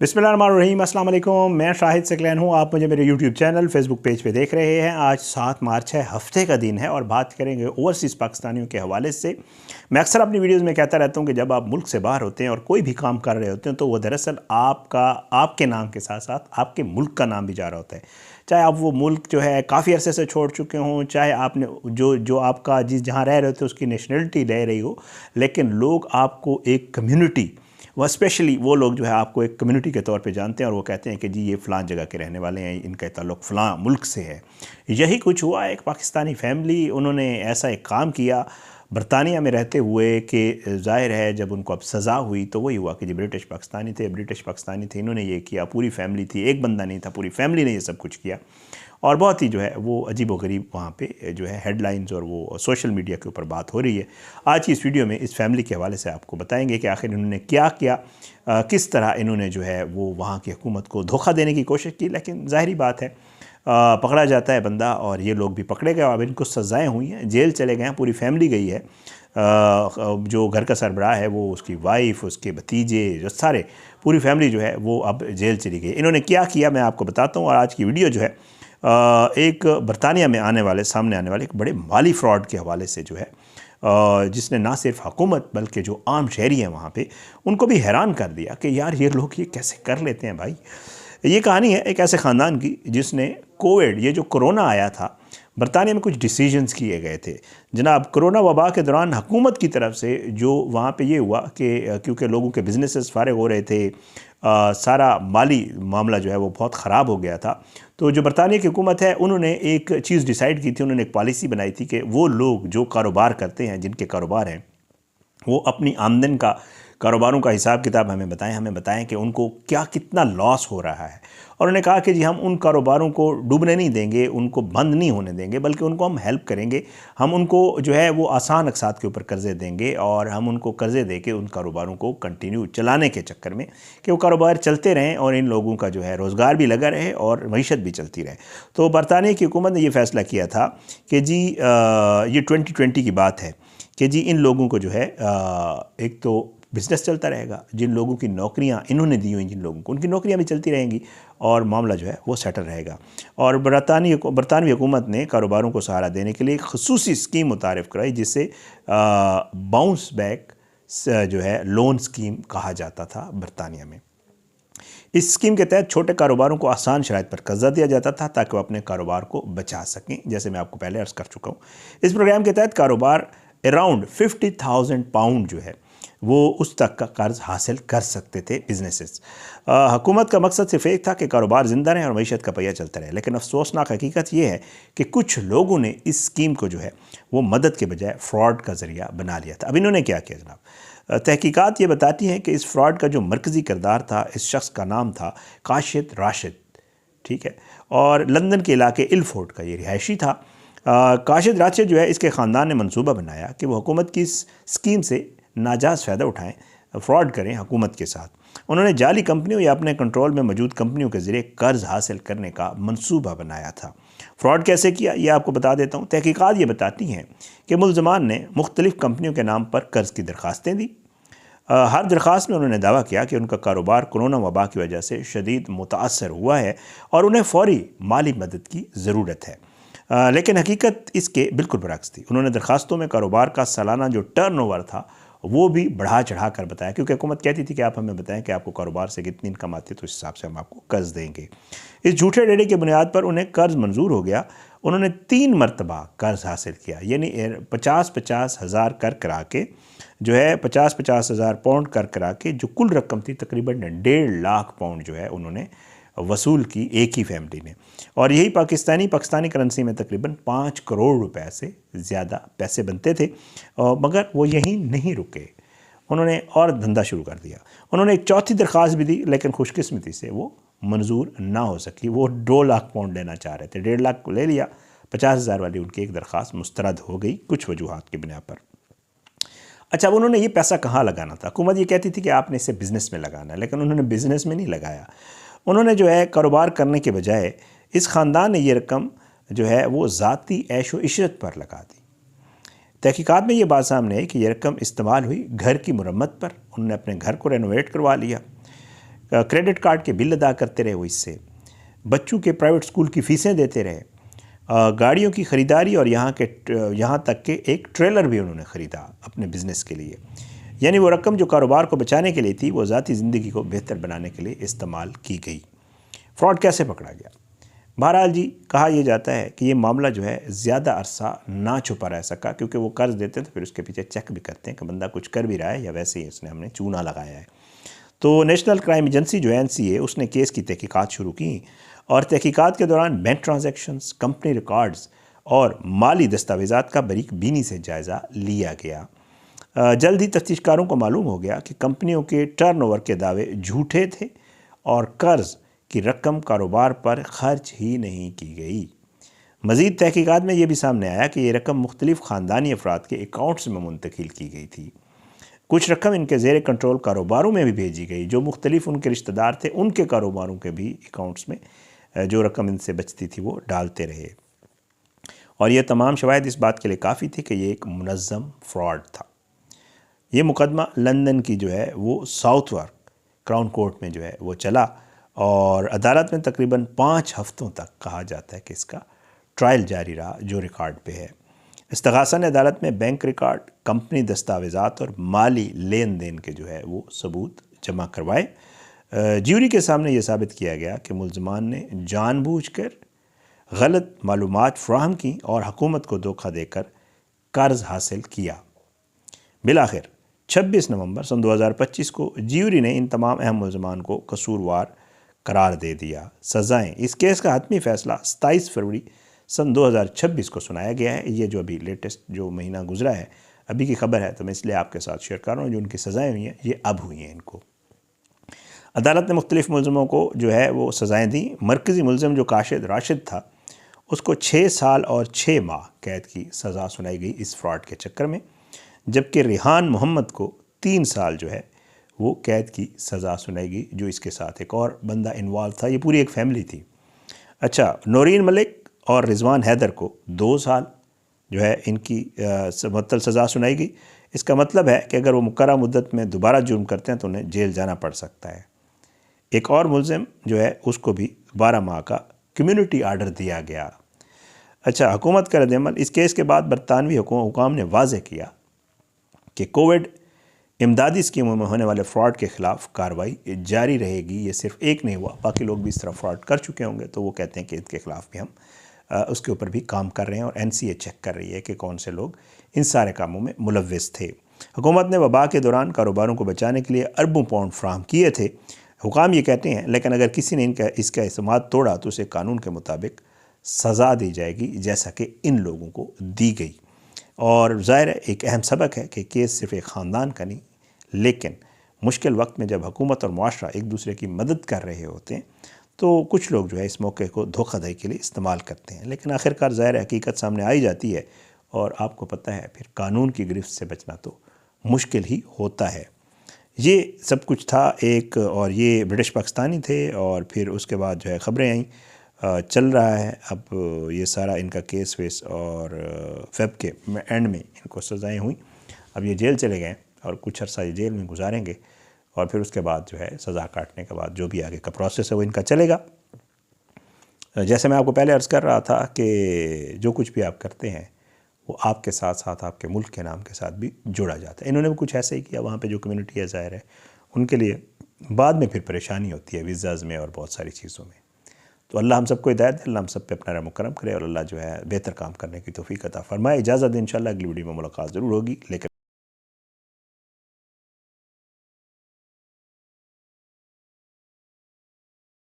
बिस्मिल्लाहिर्रहमानिर्रहीम, अस्सलाम वालेकुम। मैं शाहिद सकलैन हूँ। आप मुझे मेरे यूट्यूब चैनल फेसबुक पेज पे देख रहे हैं। आज 7 मार्च है, हफ्ते का दिन है और बात करेंगे ओवरसीज़ पाकिस्तानियों के हवाले से। मैं अक्सर अपनी वीडियोज़ में कहता रहता हूँ कि जब आप मुल्क से बाहर होते हैं और कोई भी काम कर रहे होते हैं तो वो दरअसल आपके नाम के साथ साथ आपके मुल्क का नाम भी जा रहा होता है। चाहे आप वो मुल्क जो है काफ़ी अरसे से छोड़ चुके हों, चाहे आपने जो आपका जहाँ रह रहे होते उसकी नेशनलिटी ले रही हो, लेकिन लोग आपको एक कम्युनिटी, वह स्पेशली वो लोग जो है आपको एक कम्युनिटी के तौर पे जानते हैं और वो कहते हैं कि जी ये फ़लाँ जगह के रहने वाले हैं, इनका ताल्लुक़ फ़लाँ मुल्क से है। यही कुछ हुआ। एक पाकिस्तानी फैमिली, उन्होंने ऐसा एक काम किया बरतानिया में रहते हुए कि ज़ाहिर है जब उनको अब सज़ा हुई तो वही हुआ कि जी ब्रिटिश पाकिस्तानी थे, इन्होंने ये किया। पूरी फैमिली थी, एक बंदा नहीं था, पूरी फैमिली ने ये सब कुछ किया और बहुत ही जो है वो अजीब व गरीब वहाँ पे जो है हेडलाइंस और वो सोशल मीडिया के ऊपर बात हो रही है। आज की इस वीडियो में इस फैमिली के हवाले से आपको बताएंगे कि आखिर इन्होंने क्या किया, किस तरह इन्होंने जो है वो वहाँ की हुकूमत को धोखा देने की कोशिश की, लेकिन ज़ाहिरी बात है पकड़ा जाता है बंदा और ये लोग भी पकड़े गए। अब इनको सज़ाएँ हुई हैं, जेल चले गए हैं, पूरी फैमिली गई है। जो घर का सरबराह है वो, उसकी वाइफ, उसके भतीजे, जो सारे पूरी फैमिली जो है वो अब जेल चली गई। इन्होंने क्या किया मैं आपको बताता हूँ। और आज की वीडियो जो है एक बरतानिया में सामने आने वाले एक बड़े माली फ्रॉड के हवाले से जो है जिसने ना सिर्फ हुकूमत बल्कि जो आम शहरी हैं वहाँ पे उनको भी हैरान कर दिया कि यार ये लोग ये कैसे कर लेते हैं भाई। ये कहानी है एक ऐसे ख़ानदान की जिसने कोविड, ये जो कोरोना आया था, बरतानिया में कुछ डिसीजंस किए गए थे जनाब। कोरोना वबा के दौरान हुकूमत की तरफ से जो वहाँ पे ये हुआ कि क्योंकि लोगों के बिजनेसेस फारिग हो रहे थे, सारा माली मामला जो है वो बहुत ख़राब हो गया था, तो जो बरतानिया की हुकूमत है उन्होंने एक चीज़ डिसाइड की थी, उन्होंने एक पॉलिसी बनाई थी कि वो लोग जो कारोबार करते हैं, जिनके कारोबार हैं, वो अपनी आमदन का, कारोबारों का हिसाब किताब हमें बताएं कि उनको क्या कितना लॉस हो रहा है। और उन्होंने कहा कि जी हम उन कारोबारों को डूबने नहीं देंगे, उनको बंद नहीं होने देंगे, बल्कि उनको हम हेल्प करेंगे। हम उनको जो है वो आसान अक़सात के ऊपर कर्ज़े देंगे और हम उनको कर्ज़े दे के उन कारोबारों को कंटिन्यू चलाने के चक्कर में कि वो कारोबार चलते रहें और इन लोगों का जो है रोज़गार भी लगा रहे और मईशत भी चलती रहे। तो बरतानिया की हुकूमत ने ये फ़ैसला किया था कि जी ये 2020 की बात है कि जी इन लोगों को जो है एक तो बिज़नेस चलता रहेगा, जिन लोगों की नौकरियां इन्होंने दी हुई, जिन लोगों को उनकी नौकरियां भी चलती रहेंगी और मामला जो है वो सेटल रहेगा। और बरतानवी हुकूमत ने कारोबारों को सहारा देने के लिए एक खसूसी स्कीम मुतारिफ़ कराई जिसे बाउंस बैक जो है लोन स्कीम कहा जाता था बरतानिया में। इस स्कीम के तहत छोटे कारोबारों को आसान शराइत पर कर्जा दिया जाता था ताकि वो अपने कारोबार को बचा सकें, जैसे मैं आपको पहले अर्ज़ कर चुका हूँ। इस प्रोग्राम के तहत कारोबार अराउंड 50,000 पाउंड जो है वो उस तक का कर्ज हासिल कर सकते थे बिजनेसेस। हुकूमत का मकसद सिर्फ एक था कि कारोबार ज़िंदा रहे और मईशत का पहिया चलता रहे, लेकिन अफसोसनाक हकीकत ये है कि कुछ लोगों ने इस स्कीम को जो है वो मदद के बजाय फ्रॉड का ज़रिया बना लिया था। अब इन्होंने क्या किया जनाब, तहकीकात ये बताती हैं कि इस फ्रॉड का जो मरकज़ी किरदार था, इस शख्स का नाम था काशिद राशिद, ठीक है, और लंदन के इलाके इलफोर्ड का ये रिहायशी था। काशिद राशिद जो है, इसके ख़ानदान ने मंसूबा बनाया कि वो हुकूमत की इस स्कीम से नाजायज़ फ़ायदा उठाएं, फ्रॉड करें हुकूमत के साथ। उन्होंने जाली कंपनियों या अपने कंट्रोल में मौजूद कंपनियों के ज़रिए कर्ज़ हासिल करने का मंसूबा बनाया था। फ्रॉड कैसे किया ये आपको बता देता हूँ। तहकीकात ये बताती हैं कि मुलज़मान ने मुख्तलिफ़ कंपनियों के नाम पर कर्ज़ की दरख्वास्तें दी। हर दरख्वास्त में उन्होंने दावा किया कि उनका कारोबार कोरोना वबा की वजह से शदीद मुतासर हुआ है और उन्हें फ़ौरी माली मदद की ज़रूरत है, लेकिन हकीकत इसके बिल्कुल बरक्स थी। उन्होंने दरख्वास्तों में कारोबार का सालाना जो टर्नओवर था वो भी बढ़ा चढ़ा कर बताया, क्योंकि हुकूमत कहती थी कि आप हमें बताएं कि आपको कारोबार से कितनी इनकम आती है, तो उस हिसाब से हम आपको कर्ज़ देंगे। इस झूठे डेटे की बुनियाद पर उन्हें कर्ज़ मंजूर हो गया। उन्होंने 3 मरतबा कर्ज़ हासिल किया, यानी 50-50 हज़ार कर करा के जो है 50-50 हज़ार पाउंड कर करा के जो कुल रकम थी तकरीबन 1.5 लाख पाउंड जो है उन्होंने वसूल की एक ही फैमिली ने। और यही पाकिस्तानी करेंसी में तकरीबन 5 करोड़ रुपए से ज़्यादा पैसे बनते थे। मगर वो यहीं नहीं रुके, उन्होंने और धंधा शुरू कर दिया। उन्होंने एक चौथी दरख्वास्त भी दी, लेकिन खुशकिस्मती से वो मंजूर ना हो सकी। वो 2 लाख पाउंड लेना चाह रहे थे, 1.5 लाख को ले लिया, 50,000 वाली उनकी एक दरख्वास्त मुस्तरद हो गई कुछ वजूहात की बिना पर। अच्छा, अब उन्होंने ये पैसा कहाँ लगाना था? हुकूमत ये कहती थी कि आपने इसे बिज़नेस में लगाना है, लेकिन उन्होंने बिज़नेस में नहीं लगाया। उन्होंने जो है कारोबार करने के बजाय इस ख़ानदान ने ये रकम जो है वो ज़ाती ऐश व इशरत पर लगा दी। तहकीकात में ये बात सामने है कि ये रकम इस्तेमाल हुई घर की मुरम्मत पर। उन्होंने अपने घर को रेनोवेट करवा लिया। کریڈٹ کارڈ کے بل ادا کرتے رہے وہ اس سے، بچوں کے پرائیویٹ اسکول کی فیسیں دیتے رہے، گاڑیوں کی خریداری، اور یہاں تک کہ ایک ٹریلر بھی انہوں نے خریدا اپنے بزنس کے لیے. یعنی وہ رقم جو کاروبار کو بچانے کے لیے تھی وہ ذاتی زندگی کو بہتر بنانے کے لیے استعمال کی گئی. فراڈ کیسے پکڑا گیا؟ بہرحال جی، کہا یہ جاتا ہے کہ یہ معاملہ جو ہے زیادہ عرصہ نہ چھپا رہ سکا، کیونکہ وہ قرض دیتے تو پھر اس کے پیچھے چیک بھی کرتے ہیں کہ بندہ کچھ کر بھی رہا ہے یا ویسے ہی اس نے ہم نے چونا لگایا ہے. تو نیشنل کرائم ایجنسی جو ہے NCA، اس نے کیس کی تحقیقات شروع کی، اور تحقیقات کے دوران بینک ٹرانزیکشنز، کمپنی ریکارڈز اور مالی دستاویزات کا باریک بینی سے جائزہ لیا گیا. جلد ہی تفتیش کاروں کو معلوم ہو گیا کہ کمپنیوں کے ٹرن اوور کے دعوے جھوٹے تھے اور قرض کی رقم کاروبار پر خرچ ہی نہیں کی گئی. مزید تحقیقات میں یہ بھی سامنے آیا کہ یہ رقم مختلف خاندانی افراد کے اکاؤنٹس میں منتقل کی گئی تھی. کچھ رقم ان کے زیر کنٹرول کاروباروں میں بھی بھیجی گئی، جو مختلف ان کے رشتہ دار تھے ان کے کاروباروں کے بھی اکاؤنٹس میں جو رقم ان سے بچتی تھی وہ ڈالتے رہے. اور یہ تمام شواہد اس بات کے لیے کافی تھی کہ یہ ایک منظم فراڈ تھا. یہ مقدمہ لندن کی جو ہے وہ ساؤتھ وارک کراؤن کورٹ میں جو ہے وہ چلا، اور عدالت میں تقریباً 5 ہفتوں تک کہا جاتا ہے کہ اس کا ٹرائل جاری رہا، جو ریکارڈ پہ ہے. استغاثہ نے عدالت میں بینک ریکارڈ، کمپنی دستاویزات اور مالی لین دین کے جو ہے وہ ثبوت جمع کروائے. جیوری کے سامنے یہ ثابت کیا گیا کہ ملزمان نے جان بوجھ کر غلط معلومات فراہم کی اور حکومت کو دھوکہ دے کر قرض حاصل کیا. بالآخر 26 نومبر سن 2025 کو جیوری نے ان تمام اہم ملزمان کو قصوروار قرار دے دیا. سزائیں: اس کیس کا حتمی فیصلہ 27 فروری سن 2026 کو سنایا گیا ہے. یہ جو ابھی لیٹسٹ جو مہینہ گزرا ہے، ابھی کی خبر ہے، تو میں اس لیے آپ کے ساتھ شیئر کر رہا ہوں. جو ان کی سزائیں ہوئی ہیں یہ اب ہوئی ہیں ان کو. عدالت نے مختلف ملزموں کو جو ہے وہ سزائیں دیں. مرکزی ملزم جو کاشد راشد تھا، اس کو 6 سال اور 6 ماہ قید کی سزا سنائی گئی اس فراڈ کے چکر میں، جبکہ ریحان محمد کو 3 سال جو ہے وہ قید کی سزا سنائی گئی، جو اس کے ساتھ ایک اور بندہ انوالو تھا. یہ پوری ایک فیملی تھی. اچھا، نورین ملک اور رضوان حیدر کو 2 سال جو ہے ان کی معطل سزا سنائی گئی. اس کا مطلب ہے کہ اگر وہ مقررہ مدت میں دوبارہ جرم کرتے ہیں تو انہیں جیل جانا پڑ سکتا ہے. ایک اور ملزم جو ہے اس کو بھی 12 ماہ کا کمیونٹی آرڈر دیا گیا. اچھا، حکومت کا رد عمل: اس کیس کے بعد برطانوی حکام نے واضح کیا کہ کووڈ امدادی اسکیموں میں ہونے والے فراڈ کے خلاف کارروائی جاری رہے گی. یہ صرف ایک نہیں ہوا، باقی لوگ بھی اس طرح فراڈ کر چکے ہوں گے، تو وہ کہتے ہیں کہ ان کے خلاف بھی ہم اس کے اوپر بھی کام کر رہے ہیں، اور NCA چیک کر رہی ہے کہ کون سے لوگ ان سارے کاموں میں ملوث تھے. حکومت نے وبا کے دوران کاروباروں کو بچانے کے لیے اربوں پاؤنڈ فراہم کیے تھے. حکام یہ کہتے ہیں، لیکن اگر کسی نے اس کا اعتماد توڑا تو اسے قانون کے مطابق سزا دی جائے گی، جیسا کہ ان لوگوں کو دی گئی. اور ظاہر ہے ایک اہم سبق ہے کہ کیس صرف ایک خاندان کا نہیں، لیکن مشکل وقت میں جب حکومت اور معاشرہ ایک دوسرے کی مدد کر رہے ہوتے ہیں تو کچھ لوگ جو ہے اس موقع کو دھوکہ دہی کے لیے استعمال کرتے ہیں. لیکن آخرکار ظاہر حقیقت سامنے آئی جاتی ہے، اور آپ کو پتہ ہے پھر قانون کی گرفت سے بچنا تو مشکل ہی ہوتا ہے. یہ سب کچھ تھا ایک، اور یہ برٹش پاکستانی تھے، اور پھر اس کے بعد جو ہے خبریں آئیں. چل رہا ہے اب یہ سارا ان کا کیس ویس، اور فیب کے اینڈ میں ان کو سزائیں ہوئیں. اب یہ جیل چلے گئے اور کچھ عرصہ یہ جیل میں گزاریں گے، اور پھر اس کے بعد جو ہے سزا کاٹنے کے بعد جو بھی آگے کا پروسیس ہے وہ ان کا چلے گا. جیسے میں آپ کو پہلے عرض کر رہا تھا کہ جو کچھ بھی آپ کرتے ہیں وہ آپ کے ساتھ ساتھ آپ کے ملک کے نام کے ساتھ بھی جڑا جاتا ہے. انہوں نے بھی کچھ ایسا ہی کیا. وہاں پہ جو کمیونٹی ہے ظاہر ہے ان کے لیے بعد میں پھر پریشانی ہوتی ہے ویزاز میں اور بہت ساری چیزوں میں. تو اللہ ہم سب کو ہدایت دے، اللہ ہم سب پہ اپنا رحم و کرم کرے، اور اللہ جو ہے بہتر کام کرنے کی توفیق عطا فرمائے. اجازت دیں، انشاءاللہ اگلی ویڈیو میں ملاقات ضرور ہوگی، لیکن